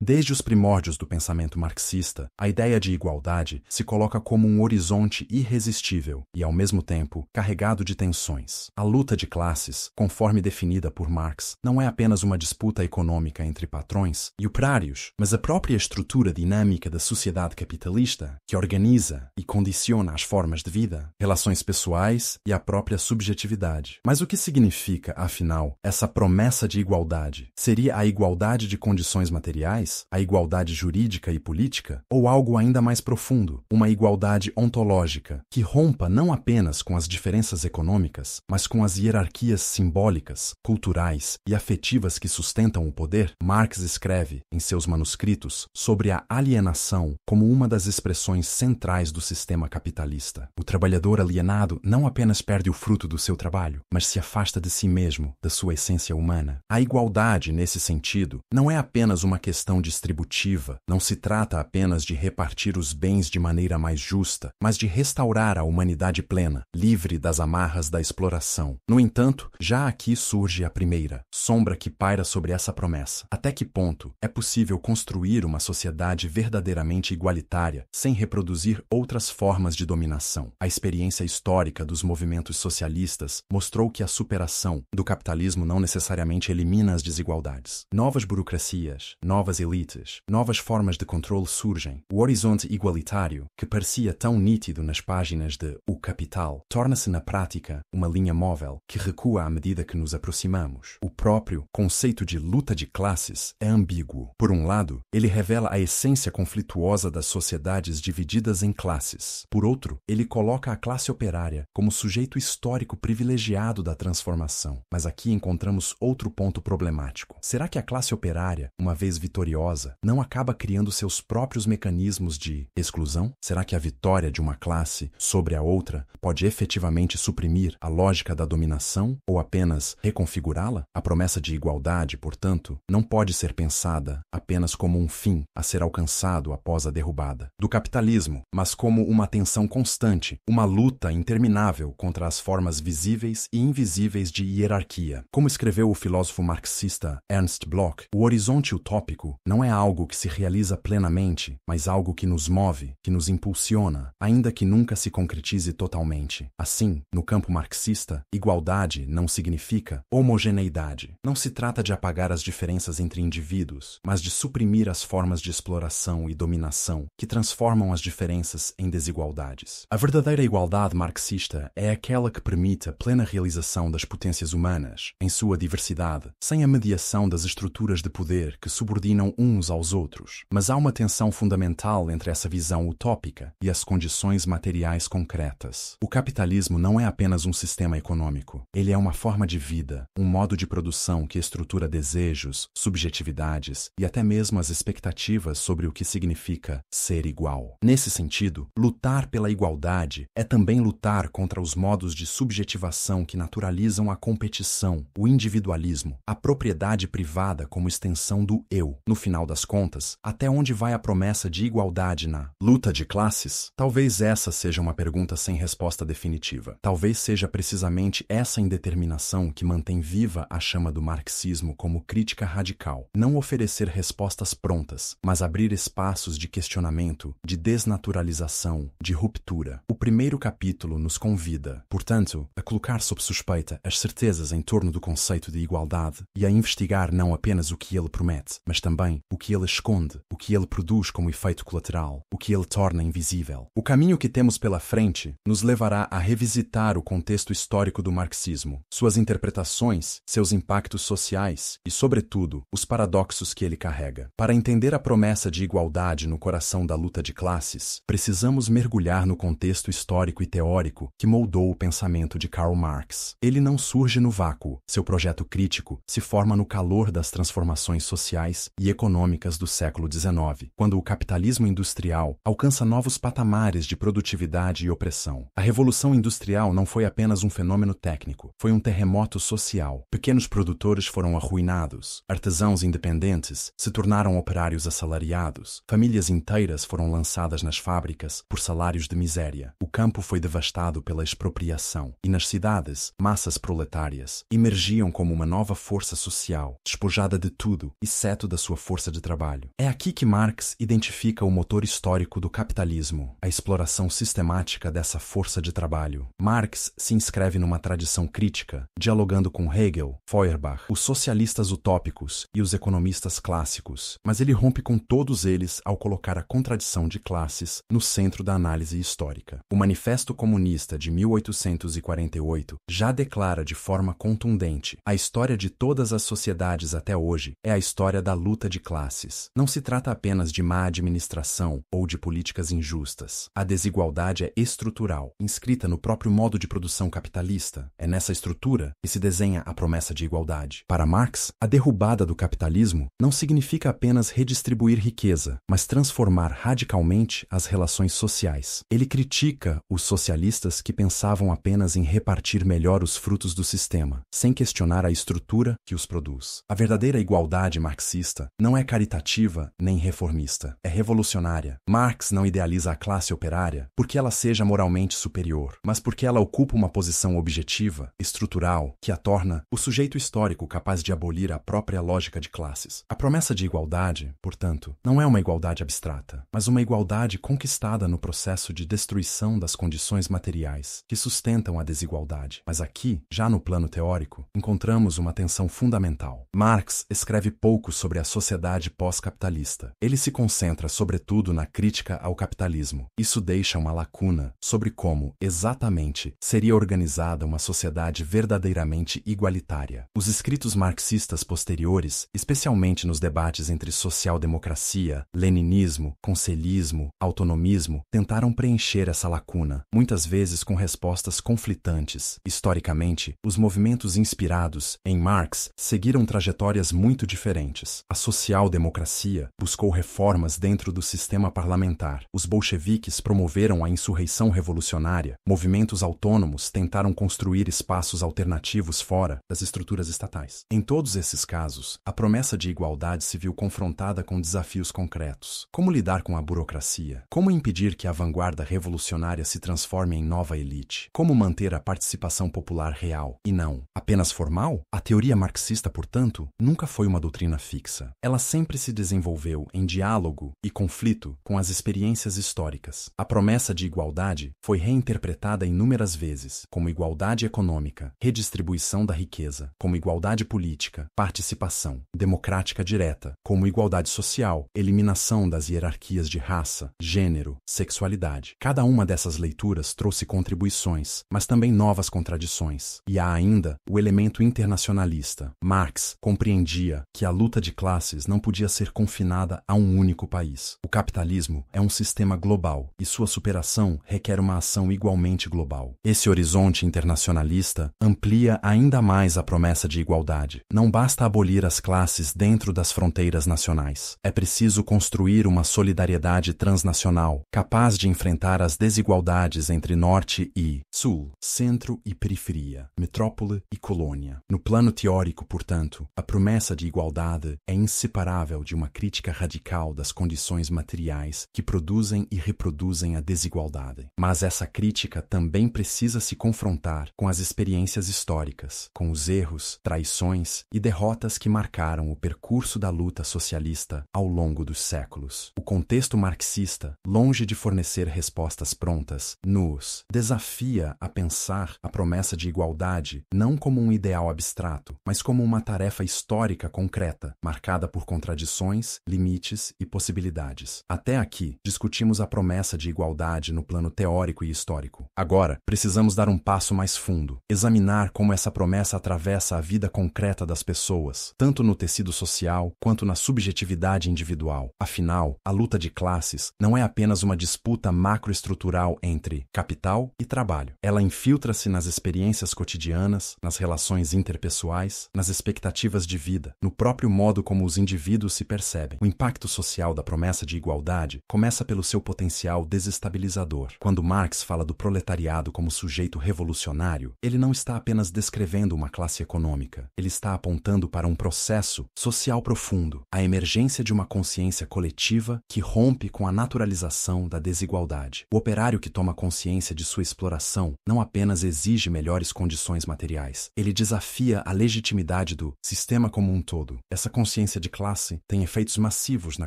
Desde os primórdios do pensamento marxista, a ideia de igualdade se coloca como um horizonte irresistível e, ao mesmo tempo, carregado de tensões. A luta de classes, conforme definida por Marx, não é apenas uma disputa econômica entre patrões e operários, mas a própria estrutura dinâmica da sociedade capitalista, que organiza e condiciona as formas de vida, relações pessoais e a própria subjetividade. Mas o que significa, afinal, essa promessa de igualdade? Seria a igualdade de condições materiais? A igualdade jurídica e política? Ou algo ainda mais profundo, uma igualdade ontológica, que rompa não apenas com as diferenças econômicas, mas com as hierarquias simbólicas, culturais e afetivas que sustentam o poder? Marx escreve, em seus manuscritos, sobre a alienação como uma das expressões centrais do sistema capitalista. O trabalhador alienado não apenas perde o fruto do seu trabalho, mas se afasta de si mesmo, da sua essência humana. A igualdade, nesse sentido, não é apenas uma questão distributiva, não se trata apenas de repartir os bens de maneira mais justa, mas de restaurar a humanidade plena, livre das amarras da exploração. No entanto, já aqui surge a primeira sombra que paira sobre essa promessa. Até que ponto é possível construir uma sociedade verdadeiramente igualitária sem reproduzir outras formas de dominação? A experiência histórica dos movimentos socialistas mostrou que a superação do capitalismo não necessariamente elimina as desigualdades. Novas burocracias, novas elites, novas formas de controle surgem. O horizonte igualitário, que parecia tão nítido nas páginas de O Capital, torna-se na prática uma linha móvel que recua à medida que nos aproximamos. O próprio conceito de luta de classes é ambíguo. Por um lado, ele revela a essência conflituosa das sociedades divididas em classes. Por outro, ele coloca a classe operária como sujeito histórico privilegiado da transformação. Mas aqui encontramos outro ponto problemático. Será que a classe operária, uma vez vitoriosa, não acaba criando seus próprios mecanismos de exclusão? Será que a vitória de uma classe sobre a outra pode efetivamente suprimir a lógica da dominação ou apenas reconfigurá-la? A promessa de igualdade, portanto, não pode ser pensada apenas como um fim a ser alcançado após a derrubada do capitalismo, mas como uma tensão constante, uma luta interminável contra as formas visíveis e invisíveis de hierarquia. Como escreveu o filósofo marxista Ernst Bloch, o horizonte utópico não é algo que se realiza plenamente, mas algo que nos move, que nos impulsiona, ainda que nunca se concretize totalmente. Assim, no campo marxista, igualdade não significa homogeneidade. Não se trata de apagar as diferenças entre indivíduos, mas de suprimir as formas de exploração e dominação que transformam as diferenças em desigualdades. A verdadeira igualdade marxista é aquela que permite a plena realização das potências humanas, em sua diversidade, sem a mediação das estruturas de poder que subordinam uns aos outros. Mas há uma tensão fundamental entre essa visão utópica e as condições materiais concretas. O capitalismo não é apenas um sistema econômico. Ele é uma forma de vida, um modo de produção que estrutura desejos, subjetividades e até mesmo as expectativas sobre o que significa ser igual. Nesse sentido, lutar pela igualdade é também lutar contra os modos de subjetivação que naturalizam a competição, o individualismo, a propriedade privada como extensão do eu. No final das contas, até onde vai a promessa de igualdade na luta de classes? Talvez essa seja uma pergunta sem resposta definitiva. Talvez seja precisamente essa indeterminação que mantém viva a chama do marxismo como crítica radical. Não oferecer respostas prontas, mas abrir espaços de questionamento, de desnaturalização, de ruptura. O primeiro capítulo nos convida, portanto, a colocar sob suspeita as certezas em torno do conceito de igualdade e a investigar não apenas o que ele promete, mas também o que ele esconde, o que ele produz como efeito colateral, o que ele torna invisível. O caminho que temos pela frente nos levará a revisitar o contexto histórico do marxismo, suas interpretações, seus impactos sociais e, sobretudo, os paradoxos que ele carrega. Para entender a promessa de igualdade no coração da luta de classes, precisamos mergulhar no contexto histórico e teórico que moldou o pensamento de Karl Marx. Ele não surge no vácuo. Seu projeto crítico se forma no calor das transformações sociais e econômicas do século XIX, quando o capitalismo industrial alcança novos patamares de produtividade e opressão. A Revolução Industrial não foi apenas um fenômeno técnico, foi um terremoto social. Pequenos produtores foram arruinados, artesãos independentes se tornaram operários assalariados, famílias inteiras foram lançadas nas fábricas por salários de miséria. O campo foi devastado pela expropriação e nas cidades, massas proletárias emergiam como uma nova força social, despojada de tudo, exceto da sua força de trabalho. É aqui que Marx identifica o motor histórico do capitalismo, a exploração sistemática dessa força de trabalho. Marx se inscreve numa tradição crítica, dialogando com Hegel, Feuerbach, os socialistas utópicos e os economistas clássicos, mas ele rompe com todos eles ao colocar a contradição de classes no centro da análise histórica. O Manifesto Comunista de 1848 já declara de forma contundente: a história de todas as sociedades até hoje é a história da luta de classes. Não se trata apenas de má administração ou de políticas injustas. A desigualdade é estrutural, inscrita no próprio modo de produção capitalista. É nessa estrutura que se desenha a promessa de igualdade. Para Marx, a derrubada do capitalismo não significa apenas redistribuir riqueza, mas transformar radicalmente as relações sociais. Ele critica os socialistas que pensavam apenas em repartir melhor os frutos do sistema, sem questionar a estrutura que os produz. A verdadeira igualdade marxista não é caritativa nem reformista, é revolucionária. Marx não idealiza a classe operária porque ela seja moralmente superior, mas porque ela ocupa uma posição objetiva, estrutural, que a torna o sujeito histórico capaz de abolir a própria lógica de classes. A promessa de igualdade, portanto, não é uma igualdade abstrata, mas uma igualdade conquistada no processo de destruição das condições materiais que sustentam a desigualdade. Mas aqui, já no plano teórico, encontramos uma tensão fundamental. Marx escreve pouco sobre a sociedade pós-capitalista. Ele se concentra, sobretudo, na crítica ao capitalismo. Isso deixa uma lacuna sobre como, exatamente, seria organizada uma sociedade verdadeiramente igualitária. Os escritos marxistas posteriores, especialmente nos debates entre social-democracia, leninismo, conselhismo, autonomismo, tentaram preencher essa lacuna, muitas vezes com respostas conflitantes. Historicamente, os movimentos inspirados em Marx seguiram trajetórias muito diferentes. A social-democracia buscou reformas dentro do sistema parlamentar. Os bolcheviques promoveram a insurreição revolucionária. Movimentos autônomos tentaram construir espaços alternativos fora das estruturas estatais. Em todos esses casos, a promessa de igualdade se viu confrontada com desafios concretos. Como lidar com a burocracia? Como impedir que a vanguarda revolucionária se transforme em nova elite? Como manter a participação popular real e não apenas formal? A teoria marxista, portanto, nunca foi uma doutrina fixa. Ela sempre se desenvolveu em diálogo e conflito com as experiências históricas. A promessa de igualdade foi reinterpretada inúmeras vezes como igualdade econômica, redistribuição da riqueza, como igualdade política, participação democrática direta, como igualdade social, eliminação das hierarquias de raça, gênero, sexualidade. Cada uma dessas leituras trouxe contribuições, mas também novas contradições. E há ainda o elemento internacionalista. Marx compreendia que a luta de classes não podia ser confinada a um único país. O capitalismo é um sistema global e sua superação requer uma ação igualmente global. Esse horizonte internacionalista amplia ainda mais a promessa de igualdade. Não basta abolir as classes dentro das fronteiras nacionais. É preciso construir uma solidariedade transnacional, capaz de enfrentar as desigualdades entre norte e sul, centro e periferia, metrópole e colônia. No plano teórico, portanto, a promessa de igualdade é inseparável de uma crítica radical das condições materiais que produzem e reproduzem a desigualdade. Mas essa crítica também precisa se confrontar com as experiências históricas, com os erros, traições e derrotas que marcaram o percurso da luta socialista ao longo dos séculos. O contexto marxista, longe de fornecer respostas prontas, nos desafia a pensar a promessa de igualdade não como um ideal abstrato, mas como uma tarefa histórica concreta, marcada por contradições, limites e possibilidades. Até aqui, discutimos a promessa de igualdade no plano teórico e histórico. Agora, precisamos dar um passo mais fundo, examinar como essa promessa atravessa a vida concreta das pessoas, tanto no tecido social quanto na subjetividade individual. Afinal, a luta de classes não é apenas uma disputa macroestrutural entre capital e trabalho. Ela infiltra-se nas experiências cotidianas, nas relações interpessoais, nas expectativas de vida, no próprio modo como os indivíduos se percebem. O impacto social da promessa de igualdade começa pelo seu potencial desestabilizador. Quando Marx fala do proletariado como sujeito revolucionário, ele não está apenas descrevendo uma classe econômica. Ele está apontando para um processo social profundo, a emergência de uma consciência coletiva que rompe com a naturalização da desigualdade. O operário que toma consciência de sua exploração não apenas exige melhores condições materiais, ele desafia a legitimidade do sistema como um todo. Essa consciência de classe tem efeitos massivos na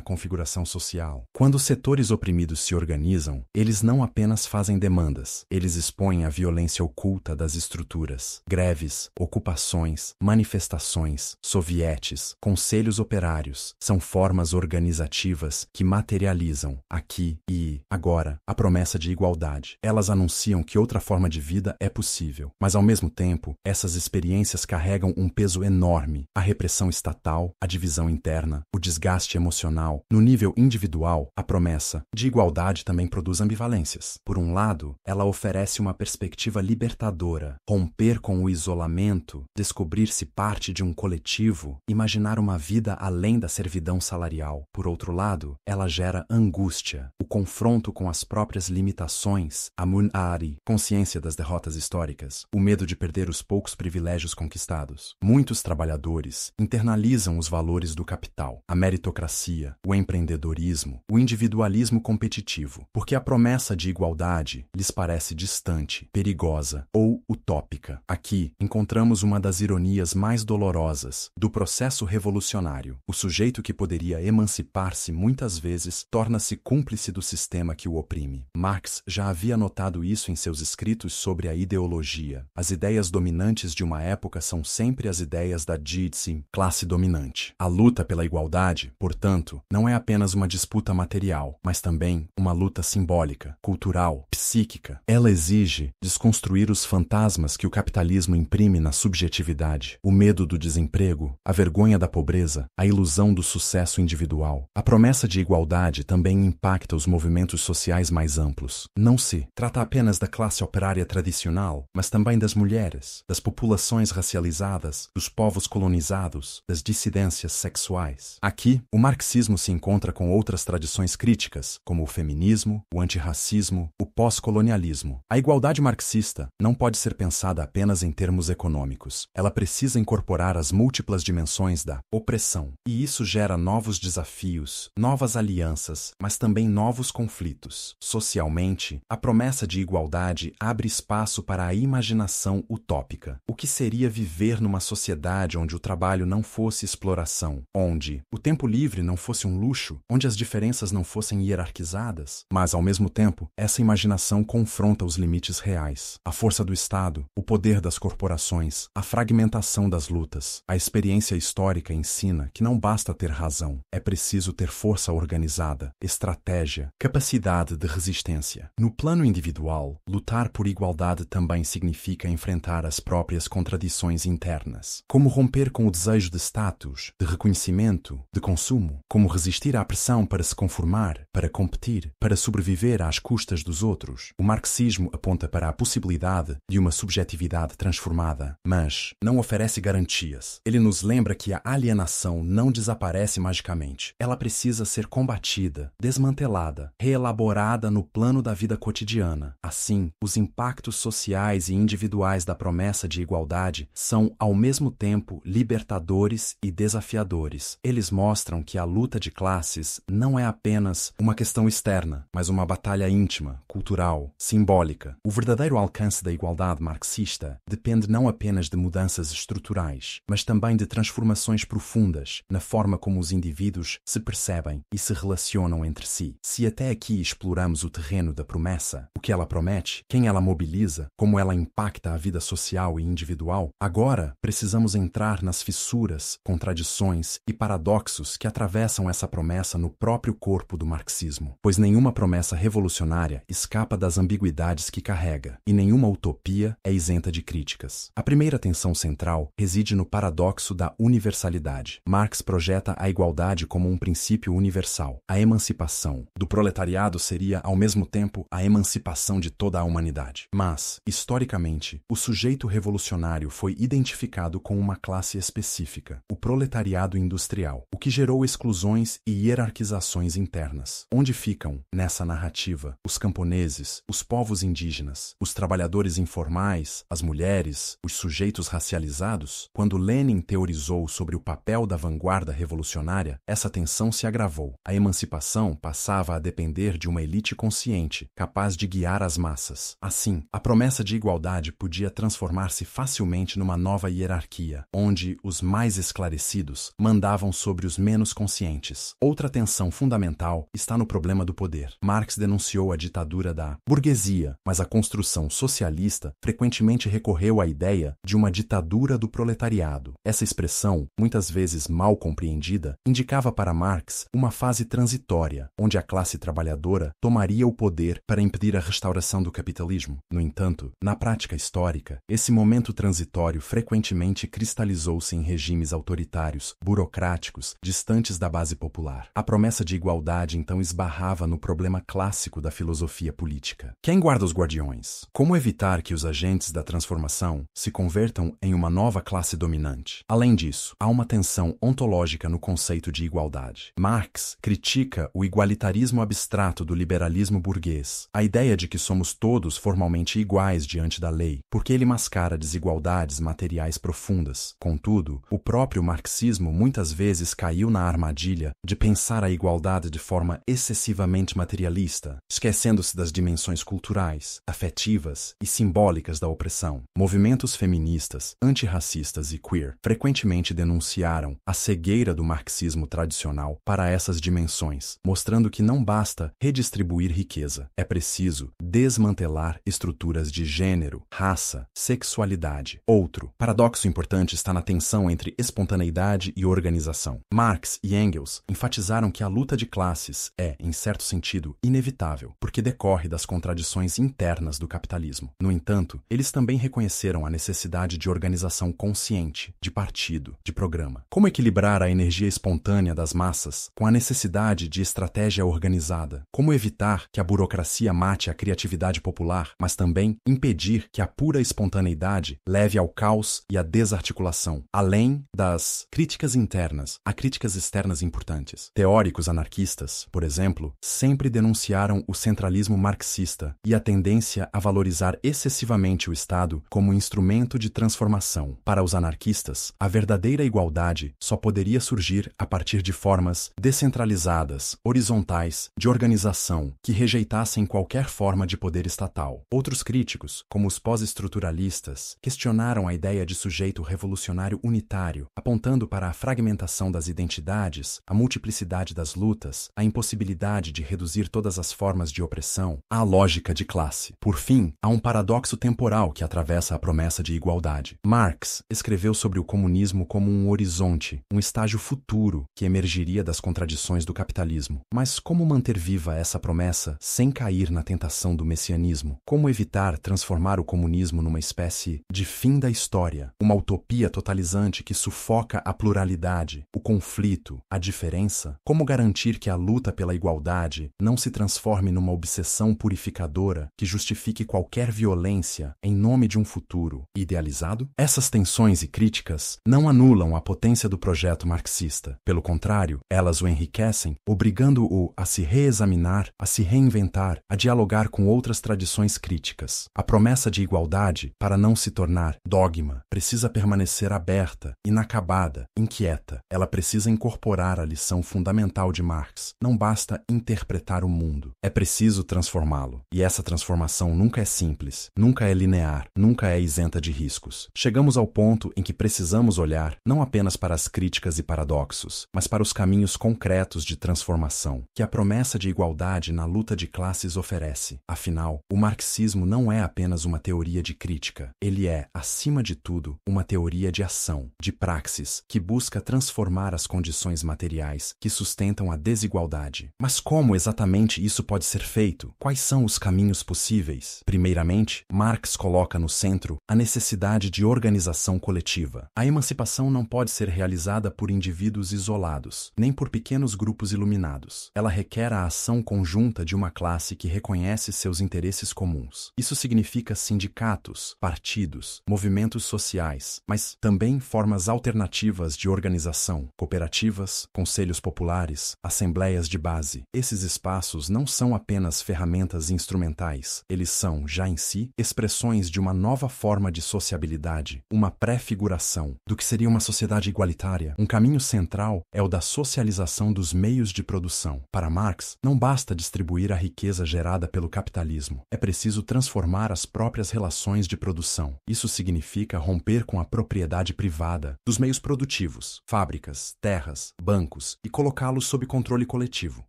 configuração social. Quando os setores oprimidos se organizam, eles não apenas fazem demandas, eles expõem a violência oculta das estruturas. Greves, ocupações, manifestações, sovietes, conselhos operários são formas organizativas que materializam, aqui e agora, a promessa de igualdade. Elas anunciam que outra forma de vida é possível, mas ao mesmo tempo, essas experiências carregam um peso enorme: a repressão estatal, a divisão interna, o desgaste emocional. No nível individual, a promessa de igualdade também produz ambivalências. Por um lado, ela oferece uma perspectiva libertadora: romper com o isolamento, descobrir-se parte de um coletivo, imaginar uma vida além da servidão salarial. Por outro lado, ela gera angústia, o confronto com as próprias limitações, a mun'ari, consciência das derrotas históricas, o medo de perder os poucos privilégios conquistados. Muitos trabalhadores internalizam os valores do capital, a meritocracia, o empreendedorismo, o individualismo competitivo, porque a promessa de igualdade lhes parece distante, perigosa ou utópica. Aqui encontramos uma das ironias mais dolorosas do processo revolucionário. O sujeito que poderia emancipar-se muitas vezes torna-se cúmplice do sistema que o oprime. Marx já havia notado isso em seus escritos sobre a ideologia. As ideias dominantes de uma época são sempre as ideias da Jitsi, classe dominante. A luta pela igualdade, portanto, não é apenas uma disputa material, mas também uma luta simbólica, cultural, psíquica. Ela exige desconstruir os fantasmas que o capitalismo imprime na subjetividade, o medo do desemprego, a vergonha da pobreza, a ilusão do sucesso individual. A promessa de igualdade também impacta os movimentos sociais mais amplos. Não se trata apenas da classe operária tradicional, mas também das mulheres, das populações racializadas, dos povos colonizados, das dissidências sexuais. Aqui, o marxismo se encontra com outras tradições críticas, como o feminismo, o antirracismo, o pós-colonialismo. A igualdade marxista não pode ser pensada apenas em termos econômicos. Ela precisa incorporar as múltiplas dimensões da opressão. E isso gera novos desafios, novas alianças, mas também novos conflitos. Socialmente, a promessa de igualdade abre espaço para a imaginação utópica. O que seria viver numa sociedade onde o trabalho não fosse exploração, onde o tempo livre não fosse um luxo, onde as diferenças não fossem hierarquizadas? Mas, ao mesmo tempo, essa imaginação confronta os limites reais. A força do Estado, o poder das corporações, a fragmentação das lutas. A experiência histórica ensina que não basta ter razão, é preciso ter força organizada, estratégia, capacidade de resistência. No plano individual, lutar por igualdade também significa enfrentar as próprias contradições internas. Como romper com o desejo de status, de reconhecimento, de consumo? Como resistir à pressão para se conformar, para competir, para sobreviver às custas dos outros? O marxismo aponta para a possibilidade de uma subjetividade transformada, mas não oferece garantias. Ele nos lembra que a alienação não desaparece magicamente. Ela precisa ser combatida, desmantelada, reelaborada no plano da vida cotidiana. Assim, os impactos sociais e individuais da promessa de igualdade são, ao mesmo tempo, libertadores e desafiadores. Eles mostram que a luta de classes não é apenas uma questão externa, mas uma batalha íntima, cultural, simbólica. O verdadeiro alcance da igualdade marxista depende não apenas de mudanças estruturais, mas também de transformações profundas na forma como os indivíduos se percebem e se relacionam entre si. Se até aqui exploramos o terreno da promessa, o que ela promete, quem ela mobiliza, como ela impacta a vida social e individual, agora precisamos entrar nas fissuras, contradições e paradoxos que atravessam essa promessa no próprio corpo do marxismo, pois nenhuma promessa revolucionária escapa das ambiguidades que carrega, e nenhuma utopia é isenta de críticas. A primeira tensão central reside no paradoxo da universalidade. Marx projeta a igualdade como um princípio universal. A emancipação do proletariado seria, ao mesmo tempo, a emancipação de toda a humanidade. Mas, historicamente, o sujeito revolucionário foi identificado com uma classe específica, o proletariado industrial, o que gerou exclusões e hierarquizações internas. Onde ficam, nessa narrativa, os camponeses, os povos indígenas, os trabalhadores informais, as mulheres, os sujeitos racializados? Quando Lenin teorizou sobre o papel da vanguarda revolucionária, essa tensão se agravou. A emancipação passava a depender de uma elite consciente, capaz de guiar as massas. Assim, a promessa de igualdade podia transformar-se facilmente numa nova hierarquia, onde os mais esclarecidos mandavam andavam sobre os menos conscientes. Outra tensão fundamental está no problema do poder. Marx denunciou a ditadura da burguesia, mas a construção socialista frequentemente recorreu à ideia de uma ditadura do proletariado. Essa expressão, muitas vezes mal compreendida, indicava para Marx uma fase transitória, onde a classe trabalhadora tomaria o poder para impedir a restauração do capitalismo. No entanto, na prática histórica, esse momento transitório frequentemente cristalizou-se em regimes autoritários, burocráticos, distantes da base popular. A promessa de igualdade então esbarrava no problema clássico da filosofia política. Quem guarda os guardiões? Como evitar que os agentes da transformação se convertam em uma nova classe dominante? Além disso, há uma tensão ontológica no conceito de igualdade. Marx critica o igualitarismo abstrato do liberalismo burguês, a ideia de que somos todos formalmente iguais diante da lei, porque ele mascara desigualdades materiais profundas. Contudo, o próprio marxismo muitas vezes caiu na armadilha de pensar a igualdade de forma excessivamente materialista, esquecendo-se das dimensões culturais, afetivas e simbólicas da opressão. Movimentos feministas, antirracistas e queer frequentemente denunciaram a cegueira do marxismo tradicional para essas dimensões, mostrando que não basta redistribuir riqueza, é preciso desmantelar estruturas de gênero, raça, sexualidade. Outro paradoxo importante está na tensão entre espontaneidade e organização. Marx e Engels enfatizaram que a luta de classes é, em certo sentido, inevitável, porque decorre das contradições internas do capitalismo. No entanto, eles também reconheceram a necessidade de organização consciente, de partido, de programa. Como equilibrar a energia espontânea das massas com a necessidade de estratégia organizada? Como evitar que a burocracia mate a criatividade popular, mas também impedir que a pura espontaneidade leve ao caos e à desarticulação, além das críticas internas, há críticas externas importantes. Teóricos anarquistas, por exemplo, sempre denunciaram o centralismo marxista e a tendência a valorizar excessivamente o Estado como instrumento de transformação. Para os anarquistas, a verdadeira igualdade só poderia surgir a partir de formas descentralizadas, horizontais, de organização, que rejeitassem qualquer forma de poder estatal. Outros críticos, como os pós-estruturalistas, questionaram a ideia de sujeito revolucionário unitário, apontando para a fragmentação das identidades, a multiplicidade das lutas, a impossibilidade de reduzir todas as formas de opressão à lógica de classe. Por fim, há um paradoxo temporal que atravessa a promessa de igualdade. Marx escreveu sobre o comunismo como um horizonte, um estágio futuro que emergiria das contradições do capitalismo. Mas como manter viva essa promessa sem cair na tentação do messianismo? Como evitar transformar o comunismo numa espécie de fim da história, uma utopia totalizante que sufoca a pluralidade, o conflito, a diferença? Como garantir que a luta pela igualdade não se transforme numa obsessão purificadora que justifique qualquer violência em nome de um futuro idealizado? Essas tensões e críticas não anulam a potência do projeto marxista. Pelo contrário, elas o enriquecem, obrigando-o a se reexaminar, a se reinventar, a dialogar com outras tradições críticas. A promessa de igualdade, para não se tornar dogma, precisa permanecer aberta, inacabada, inquieta. Ela precisa incorporar a lição fundamental de Marx. Não basta interpretar o mundo, é preciso transformá-lo. E essa transformação nunca é simples, nunca é linear, nunca é isenta de riscos. Chegamos ao ponto em que precisamos olhar não apenas para as críticas e paradoxos, mas para os caminhos concretos de transformação que a promessa de igualdade na luta de classes oferece. Afinal, o marxismo não é apenas uma teoria de crítica, ele é, acima de tudo, uma teoria de ação, de praxis, que busca transformar as condições materiais que sustentam a desigualdade. Mas como exatamente isso pode ser feito? Quais são os caminhos possíveis? Primeiramente, Marx coloca no centro a necessidade de organização coletiva. A emancipação não pode ser realizada por indivíduos isolados, nem por pequenos grupos iluminados. Ela requer a ação conjunta de uma classe que reconhece seus interesses comuns. Isso significa sindicatos, partidos, movimentos sociais, mas também formas alternativas de organização, cooperativas, conselhos populares, assembleias de base. Esses espaços não são apenas ferramentas instrumentais, eles são, já em si, expressões de uma nova forma de sociabilidade, uma pré-figuração do que seria uma sociedade igualitária. Um caminho central é o da socialização dos meios de produção. Para Marx, não basta distribuir a riqueza gerada pelo capitalismo, é preciso transformar as próprias relações de produção. Isso significa romper com a propriedade privada dos meios produtivos, fábricas, terras, bancos e colocá-los sob controle coletivo.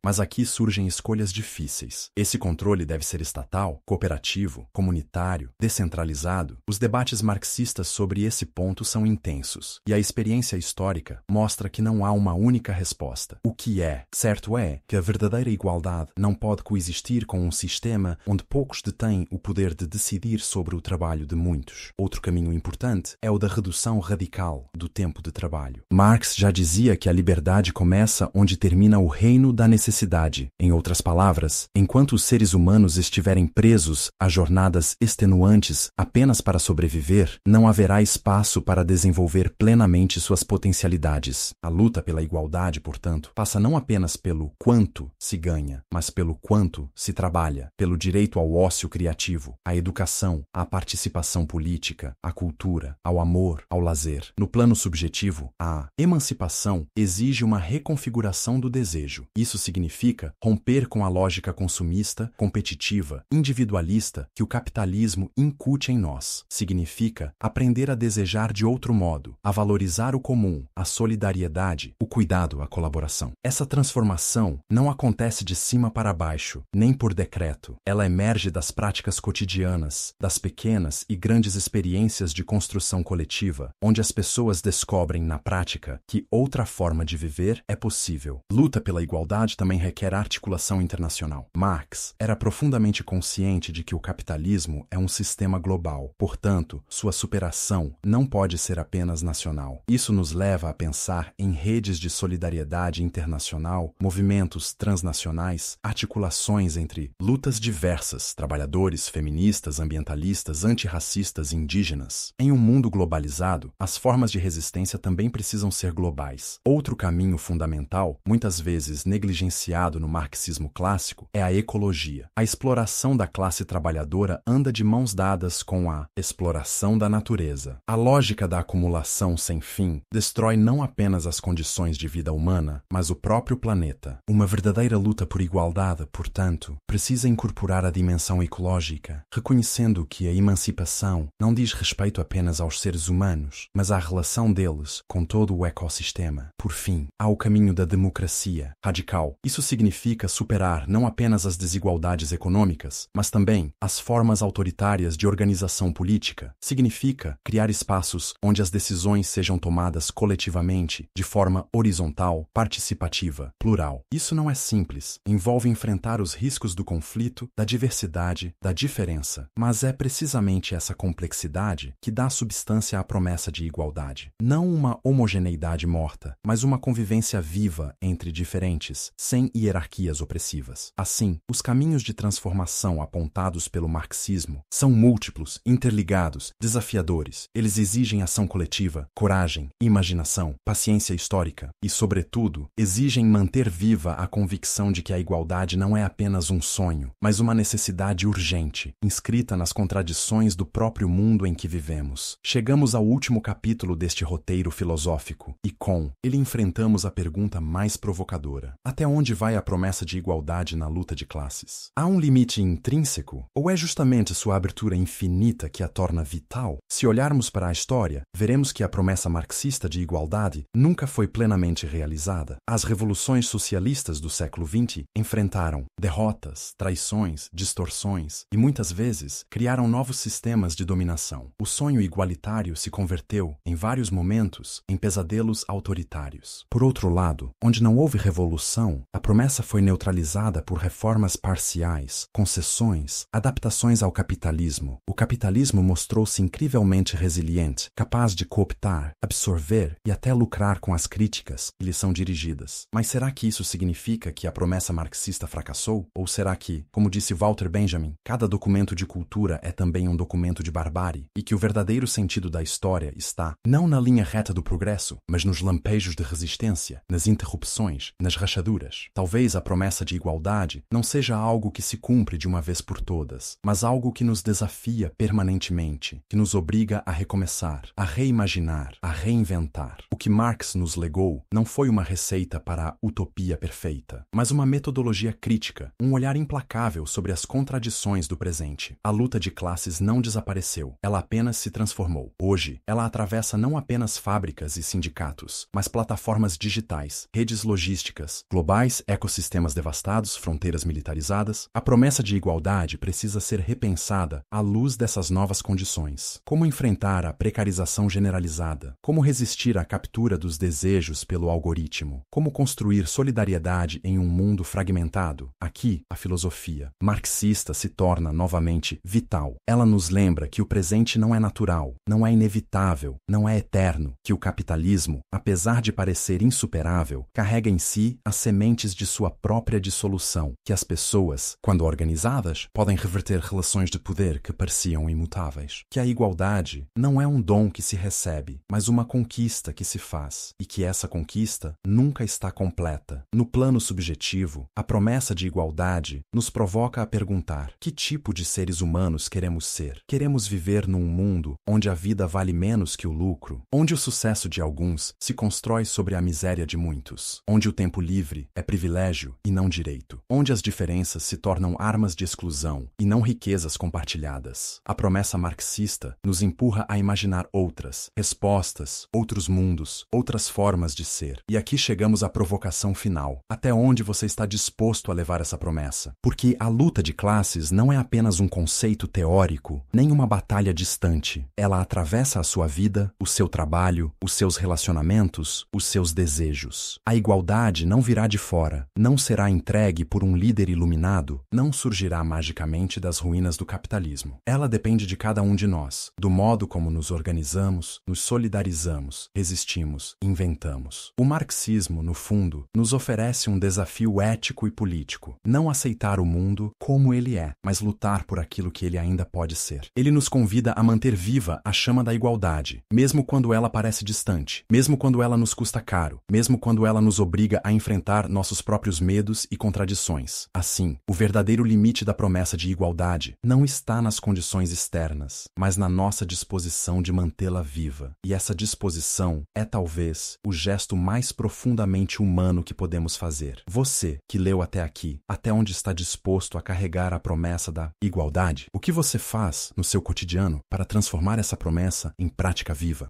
Mas aqui surgem escolhas difíceis. Esse controle deve ser estatal, cooperativo, comunitário, descentralizado. Os debates marxistas sobre esse ponto são intensos, e a experiência histórica mostra que não há uma única resposta. O que é certo é que a verdadeira igualdade não pode coexistir com um sistema onde poucos detêm o poder de decidir sobre o trabalho de muitos. Outro caminho importante é o da redução radical do tempo de trabalho. Marx já dizia que a liberdade começa onde termina o reino da necessidade. Em outras palavras, enquanto os seres humanos estiverem presos a jornadas extenuantes apenas para sobreviver, não haverá espaço para desenvolver plenamente suas potencialidades. A luta pela igualdade, portanto, passa não apenas pelo quanto se ganha, mas pelo quanto se trabalha, pelo direito ao ócio criativo, à educação, à participação política, à cultura, ao amor, ao lazer. No plano subjetivo, a emancipação exige uma reconfiguração do desejo. Isso significa romper com a lógica consumista, competitiva, individualista que o capitalismo incute em nós. Significa aprender a desejar de outro modo, a valorizar o comum, a solidariedade, o cuidado, a colaboração. Essa transformação não acontece de cima para baixo, nem por decreto. Ela emerge das práticas cotidianas, das pequenas e grandes experiências de construção coletiva, onde as pessoas descobrem na prática que outra forma de viver é possível. Luta pela igualdade também requer articulação internacional. Marx era profundamente consciente de que o capitalismo é um sistema global, portanto, sua superação não pode ser apenas nacional. Isso nos leva a pensar em redes de solidariedade internacional, movimentos transnacionais, articulações entre lutas diversas, trabalhadores, feministas, ambientalistas, antirracistas e indígenas. Em um mundo globalizado, as formas de resistência também precisam ser globais. Outro caminho fundamental, muitas vezes negligenciado no marxismo clássico, é a ecologia. A exploração da classe trabalhadora anda de mãos dadas com a exploração da natureza. A lógica da acumulação sem fim destrói não apenas as condições de vida humana, mas o próprio planeta. Uma verdadeira luta por igualdade, portanto, precisa incorporar a dimensão ecológica, reconhecendo que a emancipação não diz respeito apenas aos seres humanos, mas à relação deles com todo o ecossistema. Por fim, há o caminho da democracia radical. Isso significa superar não apenas as desigualdades econômicas, mas também as formas autoritárias de organização política. Significa criar espaços onde as decisões sejam tomadas coletivamente, de forma horizontal, participativa, plural. Isso não é simples. Envolve enfrentar os riscos do conflito, da diversidade, da diferença. Mas é precisamente essa complexidade que dá substância à promessa de igualdade. Não uma homogeneidade morta, mas uma convivência viva entre diferentes, sem hierarquias opressivas. Assim, os caminhos de transformação apontados pelo marxismo são múltiplos, interligados, desafiadores. Eles exigem ação coletiva, coragem, imaginação, paciência histórica e, sobretudo, exigem manter viva a convicção de que a igualdade não é apenas um sonho, mas uma necessidade urgente, inscrita nas contradições do próprio mundo em que vivemos. Chegamos ao último capítulo deste roteiro filosófico e, com ele, enfrentamos a pergunta mais provocadora. Até onde vai a promessa de igualdade na luta de classes? Há um limite intrínseco? Ou é justamente sua abertura infinita que a torna vital? Se olharmos para a história, veremos que a promessa marxista de igualdade nunca foi plenamente realizada. As revoluções socialistas do século XX enfrentaram derrotas, traições, distorções e, muitas vezes, criaram novos sistemas de dominação. O sonho igualitário se converteu, em vários momentos, em pesadelos autoritários. Por outro lado, onde não houve revolução, a promessa foi neutralizada por reformas parciais, concessões, adaptações ao capitalismo. O capitalismo mostrou-se incrivelmente resiliente, capaz de cooptar, absorver e até lucrar com as críticas que lhe são dirigidas. Mas será que isso significa que a promessa marxista fracassou? Ou será que, como disse Walter Benjamin, cada documento de cultura é também um documento de barbárie e que o verdadeiro sentido da história está não na linha reta do progresso, mas nos lampejos de resistência, nas interrupções, nas rachaduras? Talvez a promessa de igualdade não seja algo que se cumpre de uma vez por todas, mas algo que nos desafia permanentemente, que nos obriga a recomeçar, a reimaginar, a reinventar. O que Marx nos legou não foi uma receita para a utopia perfeita, mas uma metodologia crítica, um olhar implacável sobre as contradições do presente. A luta de classes não desapareceu, ela apenas se transformou. Hoje, ela atravessa não apenas fábricas e sindicatos, sindicatos, mas plataformas digitais, redes logísticas, globais, ecossistemas devastados, fronteiras militarizadas. A promessa de igualdade precisa ser repensada à luz dessas novas condições. Como enfrentar a precarização generalizada? Como resistir à captura dos desejos pelo algoritmo? Como construir solidariedade em um mundo fragmentado? Aqui, a filosofia marxista se torna novamente vital. Ela nos lembra que o presente não é natural, não é inevitável, não é eterno, que o capitalismo, apesar de parecer insuperável, carrega em si as sementes de sua própria dissolução, que as pessoas, quando organizadas, podem reverter relações de poder que pareciam imutáveis, que a igualdade não é um dom que se recebe, mas uma conquista que se faz, e que essa conquista nunca está completa. No plano subjetivo, a promessa de igualdade nos provoca a perguntar: que tipo de seres humanos queremos ser? Queremos viver num mundo onde a vida vale menos que o lucro, onde o sucesso de alguns se constrói sobre a miséria de muitos, onde o tempo livre é privilégio e não direito, onde as diferenças se tornam armas de exclusão e não riquezas compartilhadas. A promessa marxista nos empurra a imaginar outras respostas, outros mundos, outras formas de ser. E aqui chegamos à provocação final. Até onde você está disposto a levar essa promessa? Porque a luta de classes não é apenas um conceito teórico, nem uma batalha distante. Ela atravessa a sua vida, o seu trabalho, os seus relacionamentos, os seus desejos. A igualdade não virá de fora, não será entregue por um líder iluminado, não surgirá magicamente das ruínas do capitalismo. Ela depende de cada um de nós, do modo como nos organizamos, nos solidarizamos, resistimos, inventamos. O marxismo, no fundo, nos oferece um desafio ético e político. Não aceitar o mundo como ele é, mas lutar por aquilo que ele ainda pode ser. Ele nos convida a manter viva a chama da igualdade, mesmo quando ela parece distante, mesmo quando ela nos custa caro, mesmo quando ela nos obriga a enfrentar nossos próprios medos e contradições. Assim, o verdadeiro limite da promessa de igualdade não está nas condições externas, mas na nossa disposição de mantê-la viva. E essa disposição é talvez o gesto mais profundamente humano que podemos fazer. Você, que leu até aqui, até onde está disposto a carregar a promessa da igualdade? O que você faz no seu cotidiano para transformar essa promessa em prática viva?